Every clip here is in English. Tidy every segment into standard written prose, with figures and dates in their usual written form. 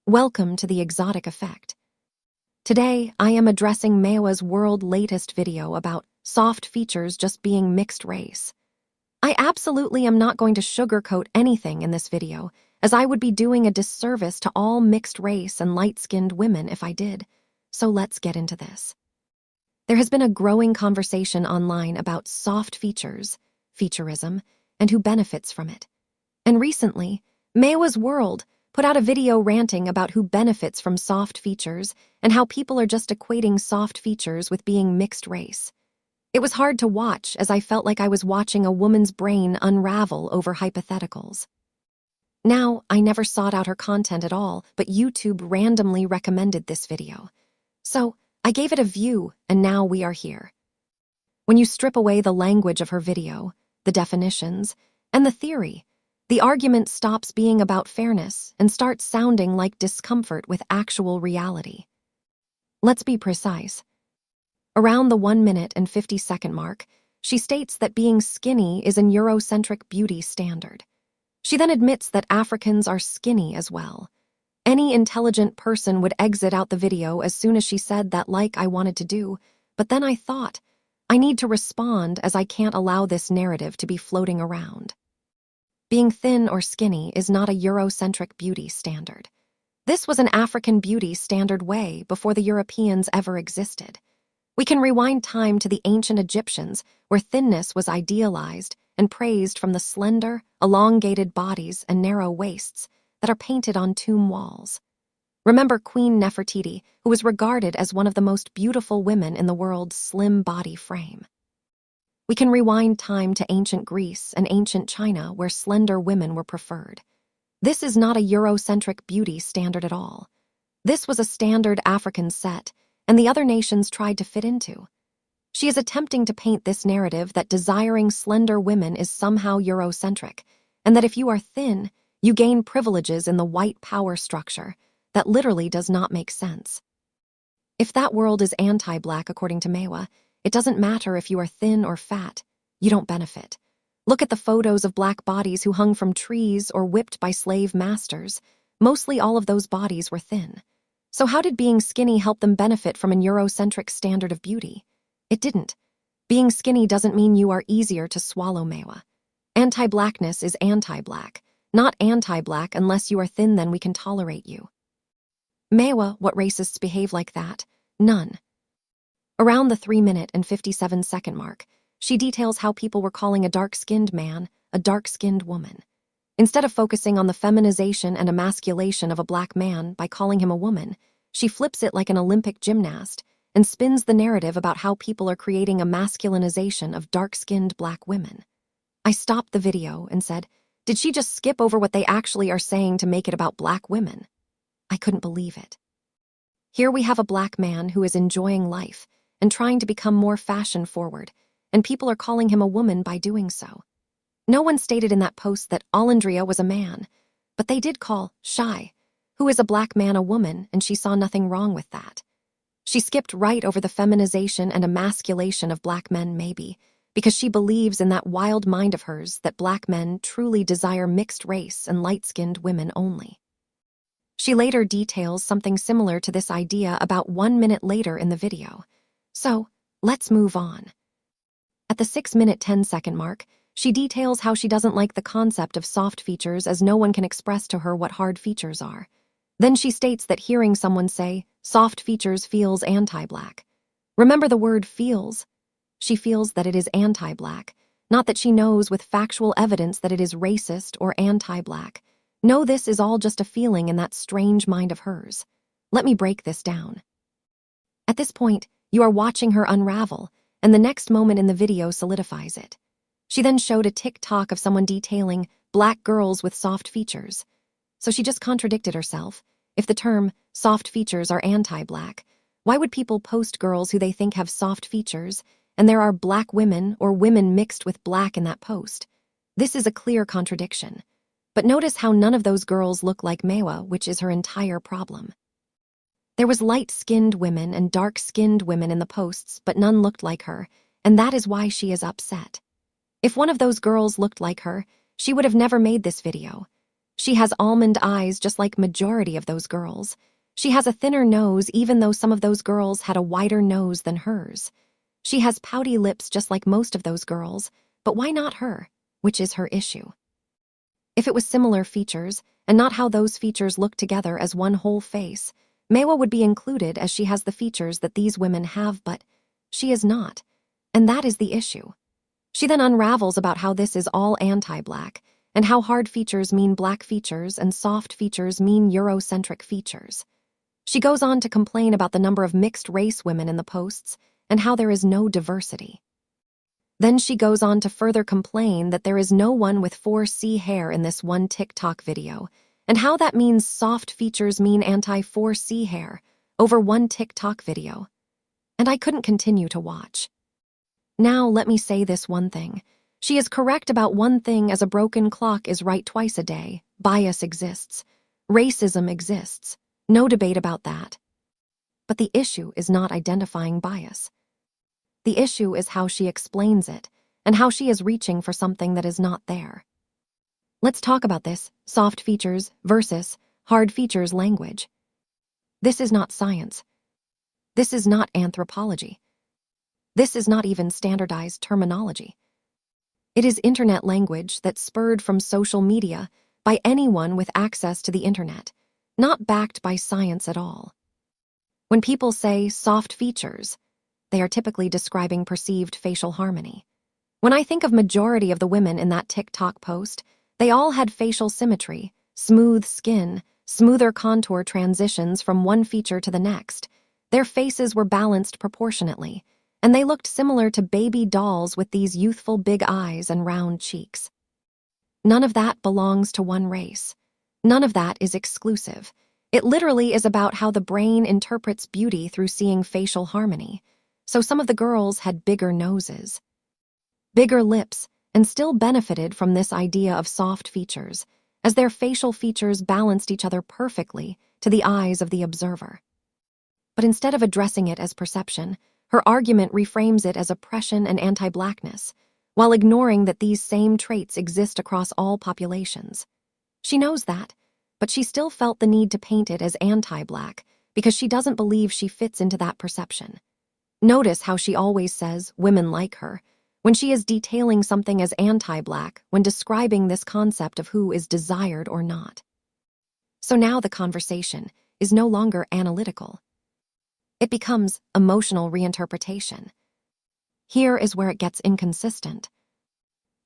Welcome to the Exotic Effect. Today, I am addressing Mayowa's world latest video about soft features just being mixed race. I absolutely am not going to sugarcoat anything in this video, as I would be doing a disservice to all mixed race and light-skinned women if I did. So let's get into this. There has been a growing conversation online about soft features, Featurism, and who benefits from it. And recently, Mayowa's World put out a video ranting about who benefits from soft features and how people are just equating soft features with being mixed race. It was hard to watch as I felt like I was watching a woman's brain unravel over hypotheticals. Now, I never sought out her content at all, but YouTube randomly recommended this video. So, I gave it a view, and now we are here. When you strip away the language of her video, the definitions, and the theory, the argument stops being about fairness and starts sounding like discomfort with actual reality. Let's be precise. Around the 1 minute and 50-second mark, she states that being skinny is an Eurocentric beauty standard. She then admits that Africans are skinny as well. Any intelligent person would exit out the video as soon as she said that, like I wanted to do, but then I thought, I need to respond as I can't allow this narrative to be floating around. Being thin or skinny is not a Eurocentric beauty standard. This was an African beauty standard way before the Europeans ever existed. We can rewind time to the ancient Egyptians, where thinness was idealized and praised from the slender, elongated bodies and narrow waists that are painted on tomb walls. Remember Queen Nefertiti, who was regarded as one of the most beautiful women in the world's slim body frame. We can rewind time to ancient Greece and ancient China, where slender women were preferred. This is not a Eurocentric beauty standard at all. This was a standard African set, and the other nations tried to fit into. She is attempting to paint this narrative that desiring slender women is somehow Eurocentric, and that if you are thin, you gain privileges in the white power structure. That literally does not make sense. If that world is anti-black according to Mayowa, it doesn't matter if you are thin or fat, you don't benefit. Look at the photos of black bodies who hung from trees or whipped by slave masters. Mostly all of those bodies were thin. So how did being skinny help them benefit from an Eurocentric standard of beauty? It didn't. Being skinny doesn't mean you are easier to swallow, Mayowa. Anti-blackness is anti-black, not anti-black unless you are thin, then we can tolerate you. Mayowa, what racists behave like that? None. Around the 3 minute and 57-second mark, she details how people were calling a dark-skinned man a dark-skinned woman. Instead of focusing on the feminization and emasculation of a black man by calling him a woman, she flips it like an Olympic gymnast and spins the narrative about how people are creating a masculinization of dark-skinned black women. I stopped the video and said, did she just skip over what they actually are saying to make it about black women? I couldn't believe it. Here we have a black man who is enjoying life and trying to become more fashion-forward, and people are calling him a woman by doing so. No one stated in that post that Alandria was a man, but they did call Shy, who is a black man, a woman, and she saw nothing wrong with that. She skipped right over the feminization and emasculation of black men, maybe, because she believes in that wild mind of hers that black men truly desire mixed race and light-skinned women only. She later details something similar to this idea about 1 minute later in the video. So, let's move on. At the 6 minute 10-second mark, she details how she doesn't like the concept of soft features as no one can express to her what hard features are. Then she states that hearing someone say, soft features feels anti-black. Remember the word feels? She feels that it is anti-black, not that she knows with factual evidence that it is racist or anti-black. No, this is all just a feeling in that strange mind of hers. Let me break this down. At this point, you are watching her unravel, and the next moment in the video solidifies it. She then showed a TikTok of someone detailing black girls with soft features. So she just contradicted herself. If the term soft features are anti-black, why would people post girls who they think have soft features, and there are black women or women mixed with black in that post? This is a clear contradiction. But notice how none of those girls look like Mayowa, which is her entire problem. There was light-skinned women and dark-skinned women in the posts, but none looked like her, and that is why she is upset. If one of those girls looked like her, she would have never made this video. She has almond eyes just like majority of those girls. She has a thinner nose even though some of those girls had a wider nose than hers. She has pouty lips just like most of those girls, but why not her? Which is her issue. If it was similar features, and not how those features look together as one whole face, Mayowa would be included as she has the features that these women have, but she is not. And that is the issue. She then unravels about how this is all anti-black, and how hard features mean black features and soft features mean Eurocentric features. She goes on to complain about the number of mixed-race women in the posts and how there is no diversity. Then she goes on to further complain that there is no one with 4C hair in this one TikTok video, and how that means soft features mean anti-4C hair over one TikTok video. And I couldn't continue to watch. Now let me say this one thing. She is correct about one thing: as a broken clock is right twice a day. Bias exists. Racism exists. No debate about that. But the issue is not identifying bias. The issue is how she explains it, and how she is reaching for something that is not there. Let's talk about this soft features versus hard features language. This is not science. This is not anthropology. This is not even standardized terminology. It is internet language that's spurred from social media by anyone with access to the internet, not backed by science at all. When people say soft features, they are typically describing perceived facial harmony. When I think of majority of the women in that TikTok post, they all had facial symmetry, smooth skin, smoother contour transitions from one feature to the next. Their faces were balanced proportionately, and they looked similar to baby dolls with these youthful big eyes and round cheeks. None of that belongs to one race. None of that is exclusive. It literally is about how the brain interprets beauty through seeing facial harmony. So some of the girls had bigger noses, bigger lips, and still benefited from this idea of soft features, as their facial features balanced each other perfectly to the eyes of the observer. But instead of addressing it as perception, her argument reframes it as oppression and anti-blackness, while ignoring that these same traits exist across all populations. She knows that, but she still felt the need to paint it as anti-black because she doesn't believe she fits into that perception. Notice how she always says women like her when she is detailing something as anti-black when describing this concept of who is desired or not. So now the conversation is no longer analytical. It becomes emotional reinterpretation. Here is where it gets inconsistent.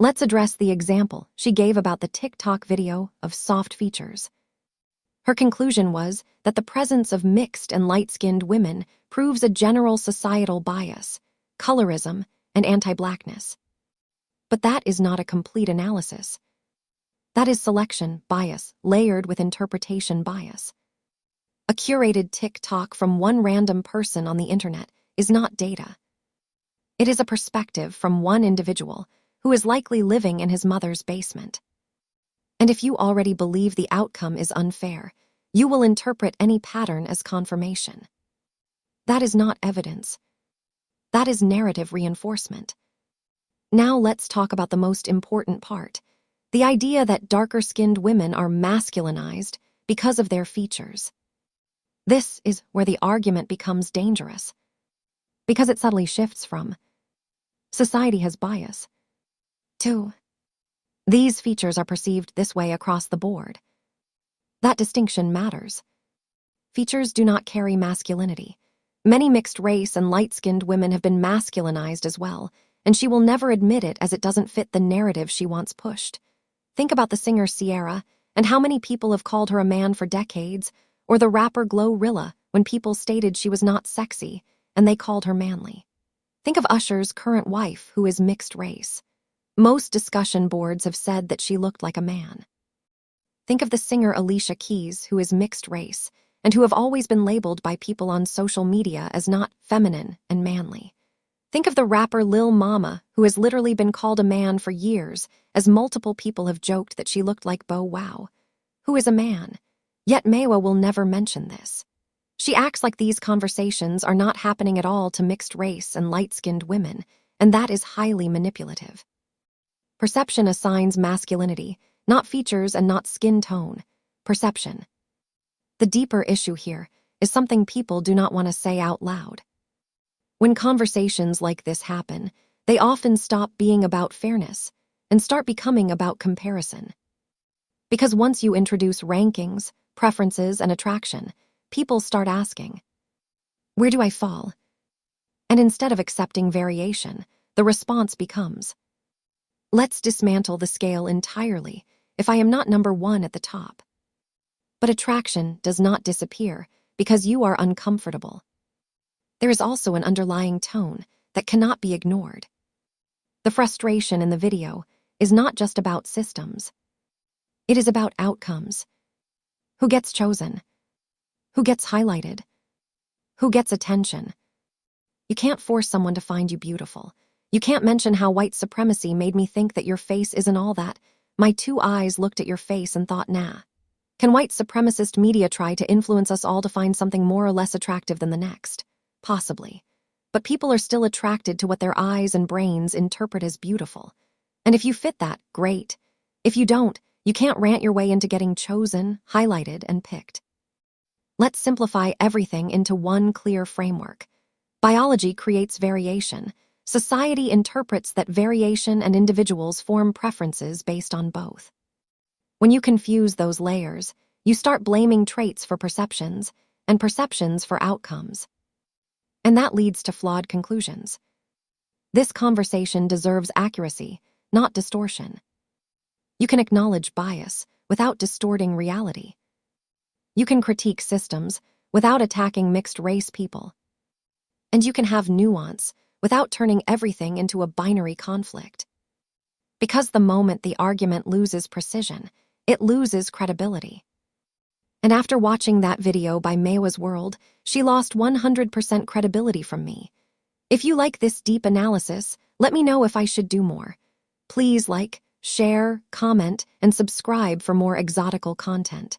Let's address the example she gave about the TikTok video of soft features. Her conclusion was that the presence of mixed and light-skinned women proves a general societal bias, colorism, and anti-blackness. But that is not a complete analysis. That is selection bias layered with interpretation bias. A curated TikTok from one random person on the internet is not data. It is a perspective from one individual who is likely living in his mother's basement. And if you already believe the outcome is unfair, you will interpret any pattern as confirmation. That is not evidence. That is narrative reinforcement. Now let's talk about the most important part, the idea that darker-skinned women are masculinized because of their features. This is where the argument becomes dangerous, because it subtly shifts from society has bias to these features are perceived this way across the board. That distinction matters. Features do not carry masculinity. Many mixed-race and light-skinned women have been masculinized as well, and she will never admit it as it doesn't fit the narrative she wants pushed. Think about the singer Ciara, and how many people have called her a man for decades, or the rapper Glorilla when people stated she was not sexy, and they called her manly. Think of Usher's current wife, who is mixed race. Most discussion boards have said that she looked like a man. Think of the singer Alicia Keys, who is mixed race, and who have always been labeled by people on social media as not feminine and manly. Think of the rapper Lil Mama, who has literally been called a man for years, as multiple people have joked that she looked like Bow Wow, who is a man. Yet Mayowa will never mention this. She acts like these conversations are not happening at all to mixed race and light-skinned women, and that is highly manipulative. Perception assigns masculinity, Not features and not skin tone. Perception. The deeper issue here is something people do not want to say out loud. When conversations like this happen, they often stop being about fairness and start becoming about comparison. Because once you introduce rankings, preferences, and attraction, people start asking, where do I fall? And instead of accepting variation, the response becomes, let's dismantle the scale entirely if I am not number one at the top. But attraction does not disappear because you are uncomfortable. There is also an underlying tone that cannot be ignored. The frustration in the video is not just about systems. It is about outcomes. Who gets chosen? Who gets highlighted? Who gets attention? You can't force someone to find you beautiful. You can't mention how white supremacy made me think that your face isn't all that. My two eyes looked at your face and thought, nah. Can white supremacist media try to influence us all to find something more or less attractive than the next? Possibly. But people are still attracted to what their eyes and brains interpret as beautiful. And if you fit that, great. If you don't, you can't rant your way into getting chosen, highlighted, and picked. Let's simplify everything into one clear framework. Biology creates variation. Society interprets that variation, and individuals form preferences based on both. When you confuse those layers, you start blaming traits for perceptions and perceptions for outcomes. And that leads to flawed conclusions. This conversation deserves accuracy, not distortion. You can acknowledge bias without distorting reality. You can critique systems without attacking mixed-race people. And you can have nuance without turning everything into a binary conflict. Because the moment the argument loses precision, it loses credibility. And after watching that video by Mayowa's World, she lost 100% credibility from me. If you like this deep analysis, let me know if I should do more. Please like, share, comment, and subscribe for more exotical content.